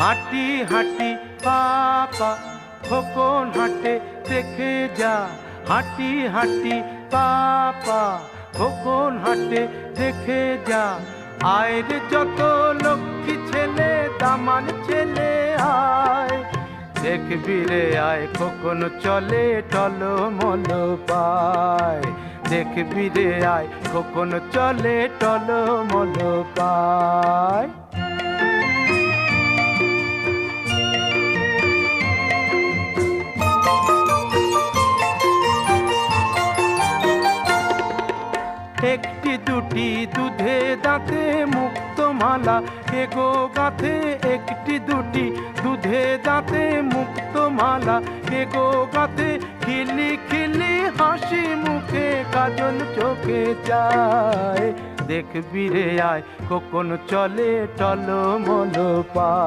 হাঁটি হাঁটি পাপা খোকন হাঁটে দেখে যা, হাঁটি হাঁটি পাপা খোকন হাঁটে দেখে যা। আয়ের যত লক্ষ্মী ছেলে দামান ছেলে আয়, দেখবি রে আয় খোকন চলে টলমল পায়, দেখবি রে আয় খোকন চলে টলমল পায়। একটি দুটি দুধে দাঁতে মুক্ত মালা এগো গাঁথে, একটি দুটি দুধে দাঁতে মুক্ত মালা এগো গাঁথে। খিলি খিলি হাসি মুখে কাজল চোখে যায়, দেখবি রে আয় খোকন চলে টলমল পায়।